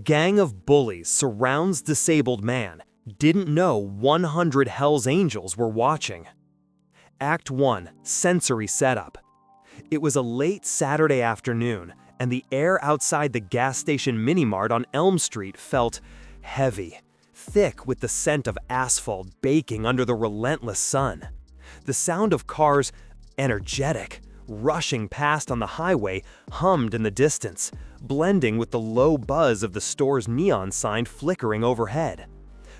Gang of bullies surrounds disabled man. Didn't know 100 Hell's Angels were watching. Act 1. Sensory Setup. It was a late Saturday afternoon, and the air outside the gas station mini-mart on Elm Street felt heavy, thick with the scent of asphalt baking under the relentless sun. The sound of cars, energetic, rushing past on the highway, hummed in the distance, blending with the low buzz of the store's neon sign flickering overhead.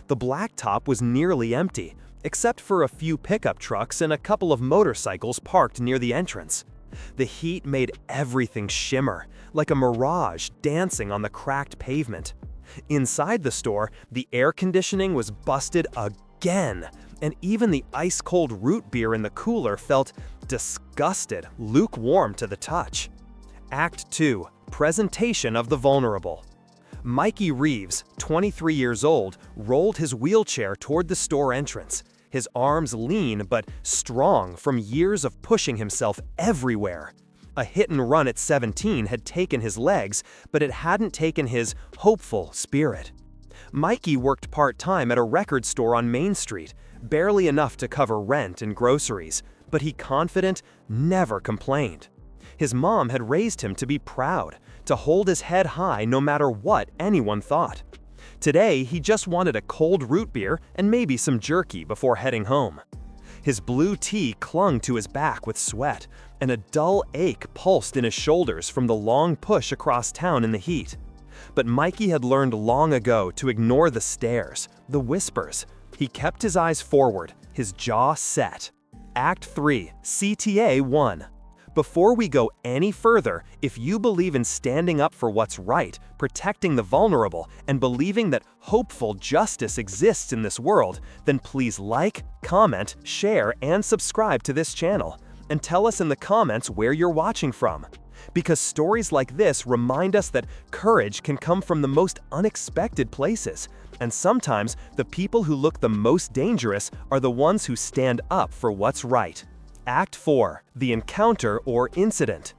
The blacktop was nearly empty, except for a few pickup trucks and a couple of motorcycles parked near the entrance. The heat made everything shimmer, like a mirage dancing on the cracked pavement. Inside the store, the air conditioning was busted again, and even the ice-cold root beer in the cooler felt disgusted, lukewarm to the touch. Act 2. Presentation of the vulnerable. Mikey Reeves, 23 years old, rolled his wheelchair toward the store entrance, his arms lean but strong from years of pushing himself everywhere. A hit and run at 17 had taken his legs, but it hadn't taken his hopeful spirit. Mikey worked part-time at a record store on Main Street, barely enough to cover rent and groceries, but he confident never complained. His mom had raised him to be proud, to hold his head high no matter what anyone thought. Today, he just wanted a cold root beer and maybe some jerky before heading home. His blue tee clung to his back with sweat, and a dull ache pulsed in his shoulders from the long push across town in the heat. But Mikey had learned long ago to ignore the stares, the whispers. He kept his eyes forward, his jaw set. Act 3. CTA 1. Before we go any further, if you believe in standing up for what's right, protecting the vulnerable, and believing that hopeful justice exists in this world, then please like, comment, share, and subscribe to this channel. And tell us in the comments where you're watching from. Because stories like this remind us that courage can come from the most unexpected places. And sometimes the people who look the most dangerous are the ones who stand up for what's right. Act 4. The encounter or incident.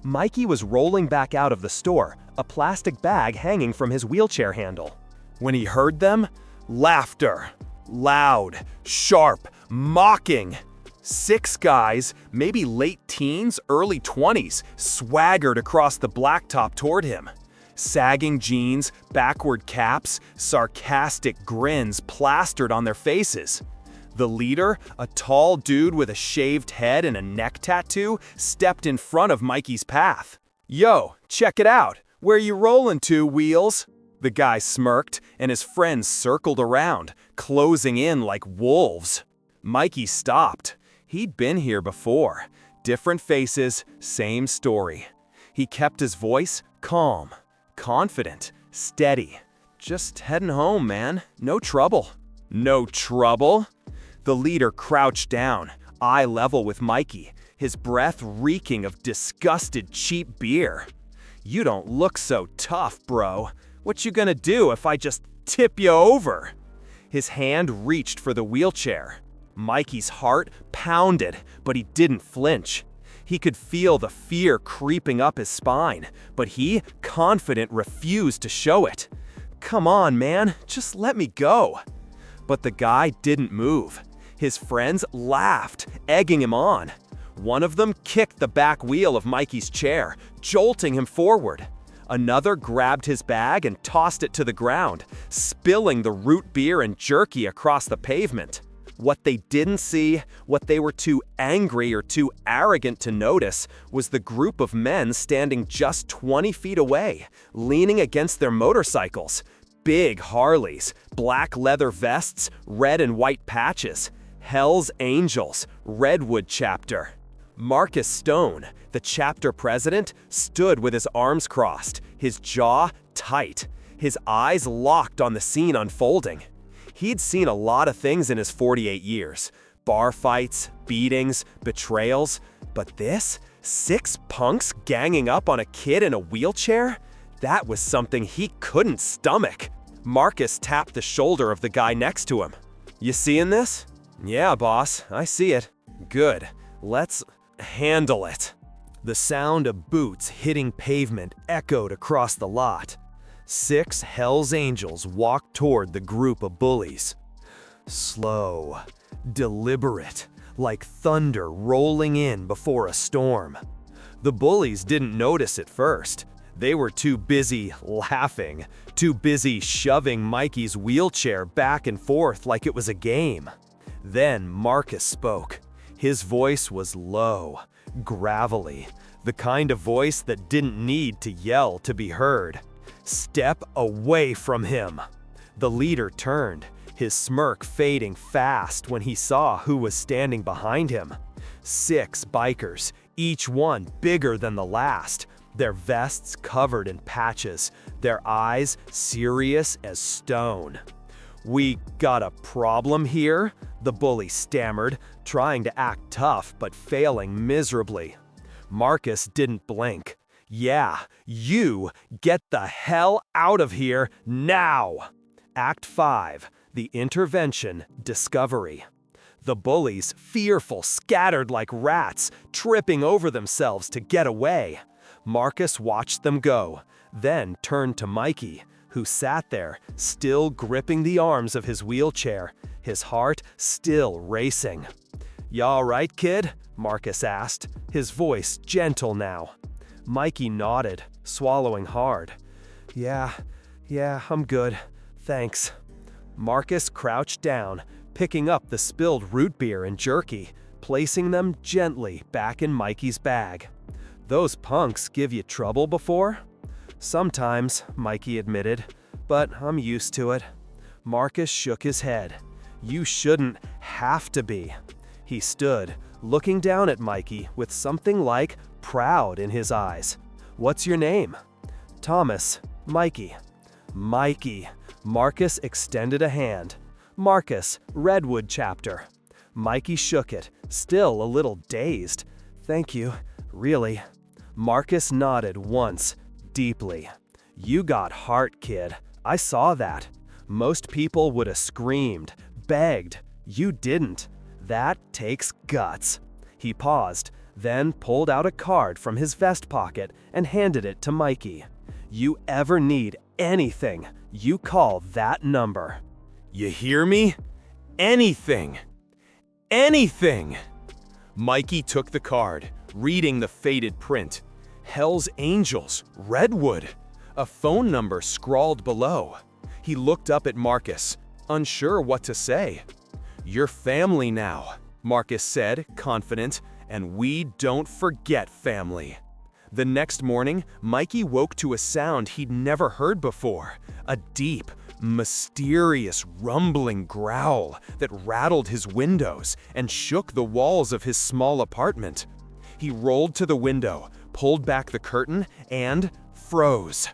Mikey was rolling back out of the store, a plastic bag hanging from his wheelchair handle. When he heard them, laughter. Loud, sharp, mocking. 6 guys, maybe late teens, early 20s, swaggered across the blacktop toward him. Sagging jeans, backward caps, sarcastic grins plastered on their faces. The leader, a tall dude with a shaved head and a neck tattoo, stepped in front of Mikey's path. "Yo, check it out. Where you rolling to, Wheels?" The guy smirked, and his friends circled around, closing in like wolves. Mikey stopped. He'd been here before. Different faces, same story. He kept his voice calm, confident, steady. "Just heading home, man. No trouble." "No trouble?" The leader crouched down, eye level with Mikey, his breath reeking of disgusted cheap beer. "You don't look so tough, bro. What you gonna do if I just tip you over?" His hand reached for the wheelchair. Mikey's heart pounded, but he didn't flinch. He could feel the fear creeping up his spine, but he, confident, refused to show it. "Come on, man, just let me go." But the guy didn't move. His friends laughed, egging him on. One of them kicked the back wheel of Mikey's chair, jolting him forward. Another grabbed his bag and tossed it to the ground, spilling the root beer and jerky across the pavement. What they didn't see, what they were too angry or too arrogant to notice, was the group of men standing just 20 feet away, leaning against their motorcycles. Big Harleys, black leather vests, red and white patches. Hell's Angels, Redwood chapter. Marcus Stone, the chapter president, stood with his arms crossed, his jaw tight, his eyes locked on the scene unfolding. He'd seen a lot of things in his 48 years. Bar fights, beatings, betrayals. But this? 6 punks ganging up on a kid in a wheelchair? That was something he couldn't stomach. Marcus tapped the shoulder of the guy next to him. "You seeing this?" "Yeah, boss, I see it." "Good. Let's handle it." The sound of boots hitting pavement echoed across the lot. 6 Hell's Angels walked toward the group of bullies. Slow, deliberate, like thunder rolling in before a storm. The bullies didn't notice at first. They were too busy laughing, too busy shoving Mikey's wheelchair back and forth like it was a game. Then Marcus spoke. His voice was low, gravelly, the kind of voice that didn't need to yell to be heard. "Step away from him." The leader turned, his smirk fading fast when he saw who was standing behind him. 6 bikers, each one bigger than the last, their vests covered in patches, their eyes serious as stone. "We got a problem here?" the bully stammered, trying to act tough but failing miserably. Marcus didn't blink. "Yeah, you get the hell out of here now!" Act 5, the intervention discovery. The bullies, fearful, scattered like rats, tripping over themselves to get away. Marcus watched them go, then turned to Mikey, who sat there, still gripping the arms of his wheelchair, his heart still racing. "You all right, kid?" Marcus asked, his voice gentle now. Mikey nodded, swallowing hard. Yeah, I'm good. Thanks." Marcus crouched down, picking up the spilled root beer and jerky, placing them gently back in Mikey's bag. "Those punks give you trouble before?" "Sometimes," Mikey admitted, "but I'm used to it." Marcus shook his head. "You shouldn't have to be." He stood, looking down at Mikey with something like proud in his eyes. "What's your name?" "Thomas. Mikey." "Mikey." Marcus extended a hand. "Marcus, Redwood chapter." Mikey shook it, still a little dazed. "Thank you, really." Marcus nodded once, deeply. "You got heart, kid. I saw that. Most people would have screamed, begged. You didn't. That takes guts." He paused, then pulled out a card from his vest pocket and handed it to Mikey. "You ever need anything, you call that number." "You hear me? Anything. Anything." Mikey took the card, reading the faded print. Hell's Angels, Redwood. A phone number scrawled below. He looked up at Marcus, unsure what to say. "You're family now," Marcus said, confident, "and we don't forget family." The next morning, Mikey woke to a sound he'd never heard before, a deep, mysterious rumbling growl that rattled his windows and shook the walls of his small apartment. He rolled to the window, pulled back the curtain, and froze.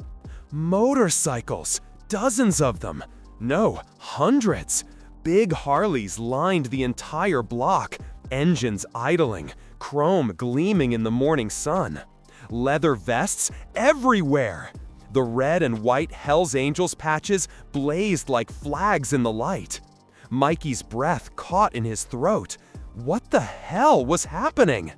Motorcycles, dozens of them. No, hundreds. Big Harleys lined the entire block, engines idling, chrome gleaming in the morning sun. Leather vests everywhere. The red and white Hell's Angels patches blazed like flags in the light. Mikey's breath caught in his throat. What the hell was happening?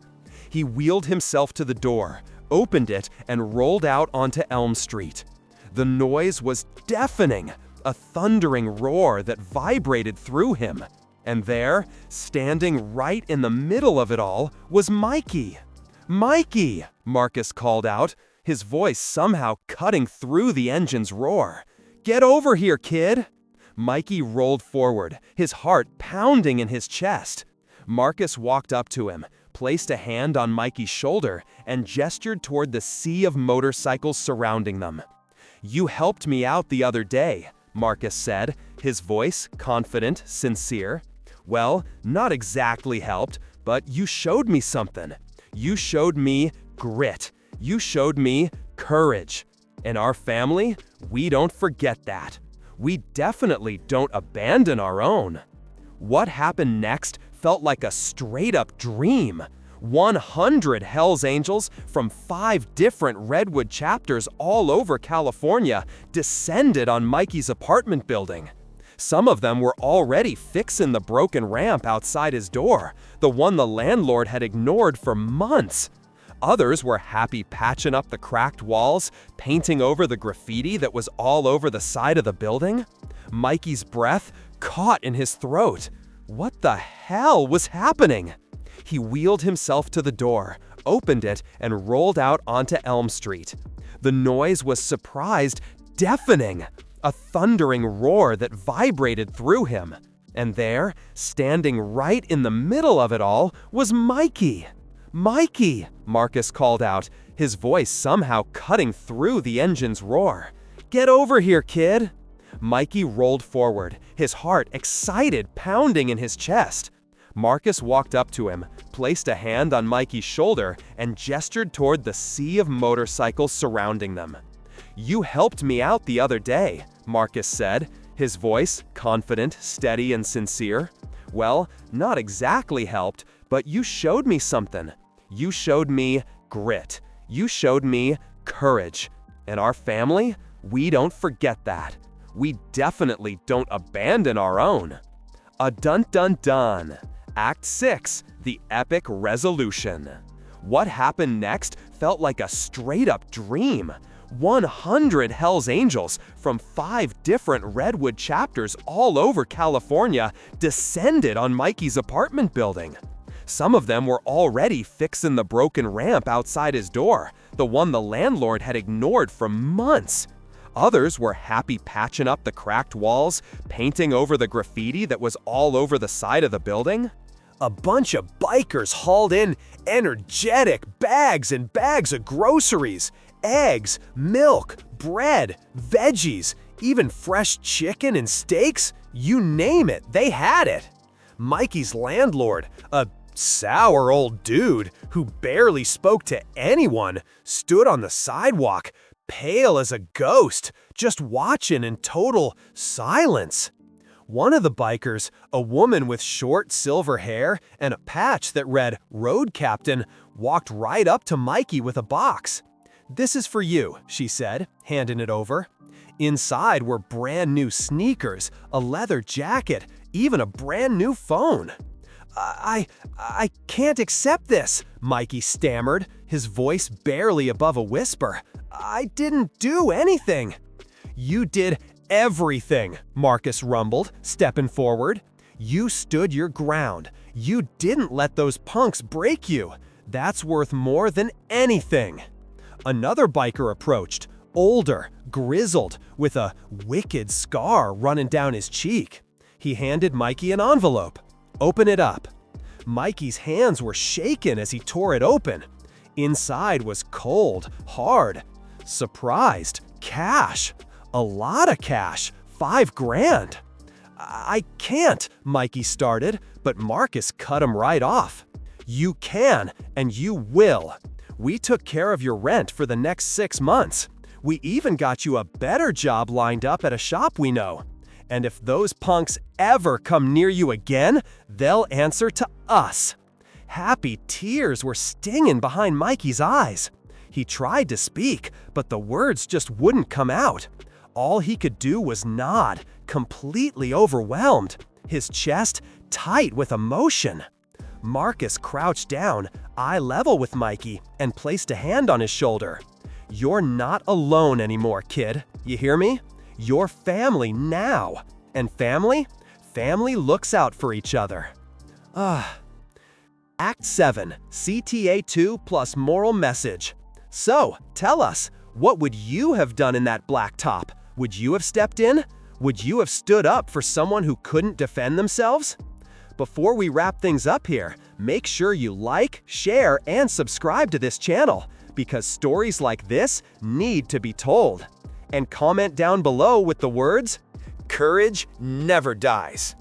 He wheeled himself to the door, opened it, and rolled out onto Elm Street. The noise was deafening, a thundering roar that vibrated through him. And there, standing right in the middle of it all, was Mikey. "Mikey!" Marcus called out, his voice somehow cutting through the engine's roar. "Get over here, kid!" Mikey rolled forward, his heart pounding in his chest. Marcus walked up to him, placed a hand on Mikey's shoulder, and gestured toward the sea of motorcycles surrounding them. "You helped me out the other day," Marcus said, his voice confident, sincere. "Well, not exactly helped, but you showed me something. You showed me grit. You showed me courage. In our family, we don't forget that. We definitely don't abandon our own." What happened next felt like a straight-up dream. 100 Hell's Angels from 5 different Redwood chapters all over California descended on Mikey's apartment building. Some of them were already fixing the broken ramp outside his door, the one the landlord had ignored for months. Others were happy patching up the cracked walls, painting over the graffiti that was all over the side of the building. Mikey's breath caught in his throat. What the hell was happening? He wheeled himself to the door, opened it, and rolled out onto Elm Street. The noise was surprised, deafening, a thundering roar that vibrated through him. And there, standing right in the middle of it all, was Mikey. "Mikey!" Marcus called out, his voice somehow cutting through the engine's roar. "Get over here, kid!" Mikey rolled forward, his heart excited, pounding in his chest. Marcus walked up to him, placed a hand on Mikey's shoulder, and gestured toward the sea of motorcycles surrounding them. "You helped me out the other day," Marcus said, his voice confident, steady, and sincere. "Well, not exactly helped, but you showed me something. You showed me grit. You showed me courage. And our family, we don't forget that. We definitely don't abandon our own." A dun-dun-dun. Act 6, The Epic Resolution. What happened next felt like a straight-up dream. 100 Hells Angels from 5 different Redwood chapters all over California descended on Mikey's apartment building. Some of them were already fixing the broken ramp outside his door, the one the landlord had ignored for months. Others were happy patching up the cracked walls, painting over the graffiti that was all over the side of the building. A bunch of bikers hauled in energetic bags and bags of groceries, eggs, milk, bread, veggies, even fresh chicken and steaks. You name it, they had it. Mikey's landlord, a sour old dude who barely spoke to anyone, stood on the sidewalk, pale as a ghost, just watching in total silence. One of the bikers, a woman with short silver hair and a patch that read "Road Captain," walked right up to Mikey with a box. "This is for you," she said, handing it over. Inside were brand new sneakers, a leather jacket, even a brand new phone. I can't accept this," Mikey stammered, his voice barely above a whisper. "I didn't do anything." "You did everything," Marcus rumbled, stepping forward. "You stood your ground. You didn't let those punks break you. That's worth more than anything." Another biker approached, older, grizzled, with a wicked scar running down his cheek. He handed Mikey an envelope. "Open it up." Mikey's hands were shaking as he tore it open. Inside was cold, hard. Surprised, cash. A lot of cash, 5 grand. "I can't," Mikey started, but Marcus cut him right off. "You can, and you will. We took care of your rent for the next 6 months. We even got you a better job lined up at a shop we know. And if those punks ever come near you again, they'll answer to us." Happy tears were stinging behind Mikey's eyes. He tried to speak, but the words just wouldn't come out. All he could do was nod, completely overwhelmed, his chest tight with emotion. Marcus crouched down, eye level with Mikey, and placed a hand on his shoulder. "You're not alone anymore, kid. You hear me? You're family now. And family looks out for each other." Act 7, CTA 2 plus moral message. So, tell us, what would you have done in that black top? Would you have stepped in? Would you have stood up for someone who couldn't defend themselves? Before we wrap things up here, make sure you like, share, and subscribe to this channel, because stories like this need to be told. And comment down below with the words, "Courage never dies."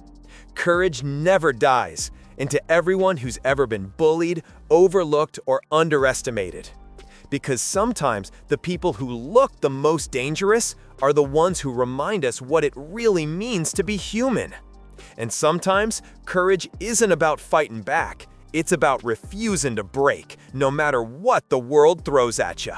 Courage never dies. And to everyone who's ever been bullied, overlooked, or underestimated. Because sometimes the people who look the most dangerous are the ones who remind us what it really means to be human. And sometimes courage isn't about fighting back. It's about refusing to break, no matter what the world throws at you.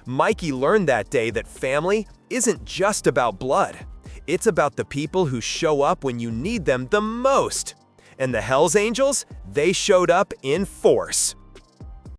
Mikey learned that day that family isn't just about blood. It's about the people who show up when you need them the most. And the Hells Angels, they showed up in force.